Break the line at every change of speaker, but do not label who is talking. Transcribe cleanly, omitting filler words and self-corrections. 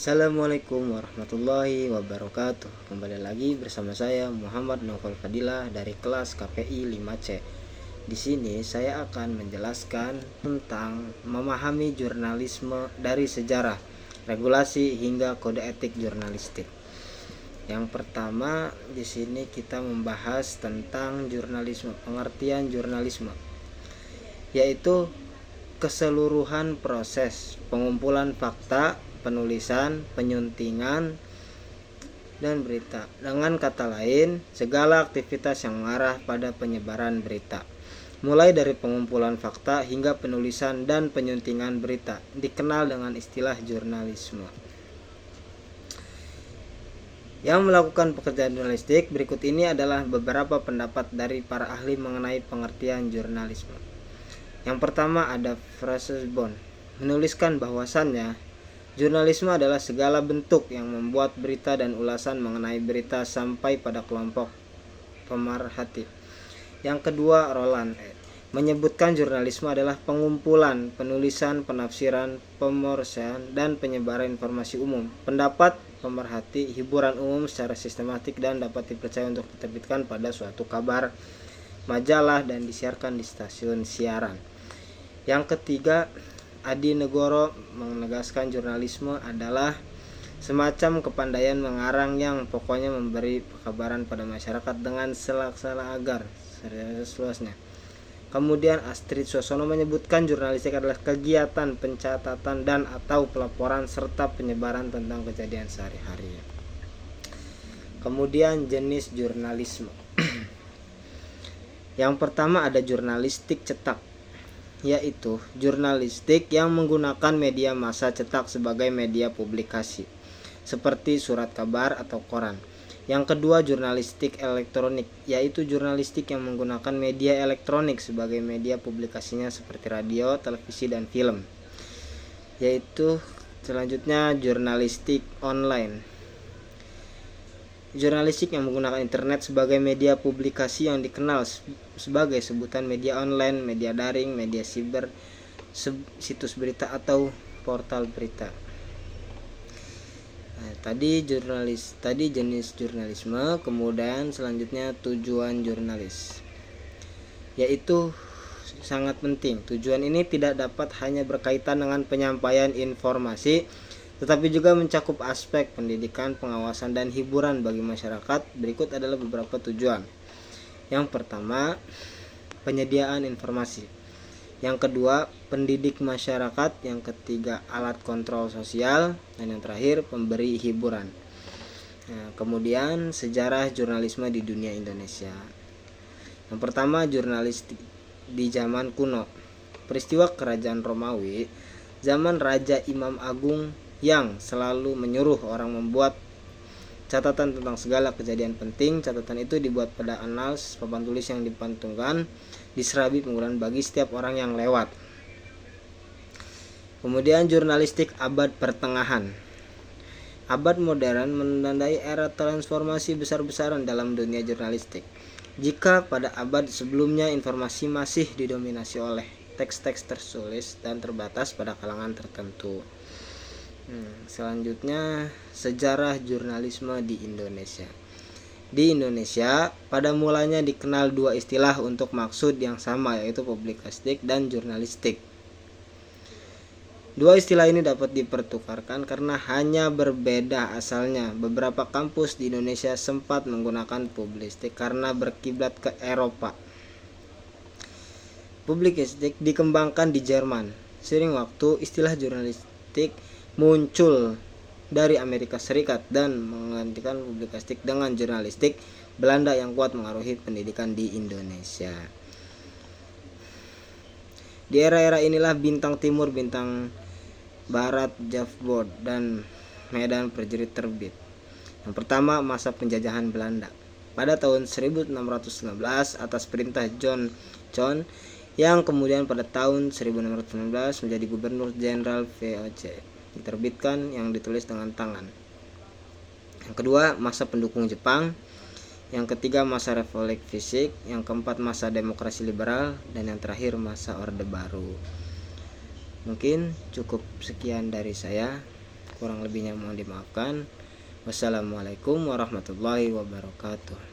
Assalamualaikum warahmatullahi wabarakatuh. Kembali lagi bersama saya Muhammad Naufal Fadilah dari kelas KPI 5C. Di sini saya akan menjelaskan tentang memahami jurnalisme dari sejarah, regulasi hingga kode etik jurnalistik. Yang pertama, di sini kita membahas tentang jurnalisme, pengertian jurnalisme, yaitu keseluruhan proses pengumpulan fakta, penulisan, penyuntingan, dan berita. Dengan kata lain, segala aktivitas yang mengarah pada penyebaran berita, mulai dari pengumpulan fakta hingga penulisan dan penyuntingan berita, dikenal dengan istilah jurnalisme. Yang melakukan pekerjaan jurnalistik berikut ini adalah beberapa pendapat dari para ahli mengenai pengertian jurnalisme. Yang pertama ada Frasesbon, menuliskan bahwasannya jurnalisme adalah segala bentuk yang membuat berita dan ulasan mengenai berita sampai pada kelompok pemerhati. Yang kedua, Roland menyebutkan jurnalisme adalah pengumpulan, penulisan, penafsiran, pemrosesan, dan penyebaran informasi umum, pendapat, pemerhati, hiburan umum secara sistematik dan dapat dipercaya untuk diterbitkan pada suatu kabar, majalah, dan disiarkan di stasiun siaran. Yang ketiga, Adi Negoro menegaskan jurnalisme adalah semacam kepandaian mengarang yang pokoknya memberi kabaran pada masyarakat dengan selaksana agar seluasnya. Kemudian Astrid Sosono menyebutkan jurnalistik adalah kegiatan pencatatan dan atau pelaporan serta penyebaran tentang kejadian sehari-hari. Kemudian jenis jurnalisme. Yang pertama ada jurnalistik cetak, yaitu jurnalistik yang menggunakan media massa cetak sebagai media publikasi, seperti surat kabar atau koran. Yang kedua, jurnalistik elektronik, yaitu jurnalistik yang menggunakan media elektronik sebagai media publikasinya seperti radio, televisi, dan film. Yaitu selanjutnya jurnalistik online, jurnalistik yang menggunakan internet sebagai media publikasi yang dikenal sebagai sebutan media online, media daring, media siber, situs berita atau portal berita. Tadi jenis jurnalisme. Kemudian selanjutnya tujuan jurnalis, yaitu sangat penting. Tujuan ini tidak dapat hanya berkaitan dengan penyampaian informasi, tetapi juga mencakup aspek pendidikan, pengawasan, dan hiburan bagi masyarakat. Berikut adalah beberapa tujuan. Yang pertama, penyediaan informasi. Yang kedua, pendidik masyarakat. Yang ketiga, alat kontrol sosial. Dan yang terakhir, pemberi hiburan. Kemudian, sejarah jurnalisme di dunia Indonesia. Yang pertama, jurnalistik di zaman kuno. Peristiwa kerajaan Romawi, zaman Raja Imam Agung yang selalu menyuruh orang membuat catatan tentang segala kejadian penting. Catatan itu dibuat pada annals, papan tulis yang dipantungkan di serabi penggunaan bagi setiap orang yang lewat. Kemudian jurnalistik abad pertengahan. Abad modern menandai era transformasi besar-besaran dalam dunia jurnalistik. Jika pada abad sebelumnya informasi masih didominasi oleh teks-teks tertulis dan terbatas pada kalangan tertentu. Selanjutnya, sejarah jurnalisme di Indonesia. Di Indonesia, pada mulanya dikenal dua istilah untuk maksud yang sama, yaitu publikastik dan jurnalistik. Dua istilah ini dapat dipertukarkan karena hanya berbeda asalnya. Beberapa kampus di Indonesia sempat menggunakan publistik karena berkiblat ke Eropa. Publikastik dikembangkan di Jerman. Seiring waktu, istilah jurnalistik muncul dari Amerika Serikat dan menggantikan publikastik dengan jurnalistik Belanda yang kuat mengaruhi pendidikan di Indonesia. Di era-era inilah Bintang Timur, Bintang Barat, Javbod, dan Medan Prajurit terbit. Yang pertama, masa penjajahan Belanda. Pada tahun 1619 atas perintah John yang kemudian pada tahun 1619 menjadi Gubernur Jenderal VOC. Diterbitkan yang ditulis dengan tangan. Yang kedua, masa pendukung Jepang. Yang ketiga, masa Republik Fisik. Yang keempat, masa demokrasi liberal. Dan yang terakhir, masa Orde Baru. Mungkin cukup sekian dari saya. kurang lebihnya mohon dimaafkan. Wassalamualaikum warahmatullahi wabarakatuh.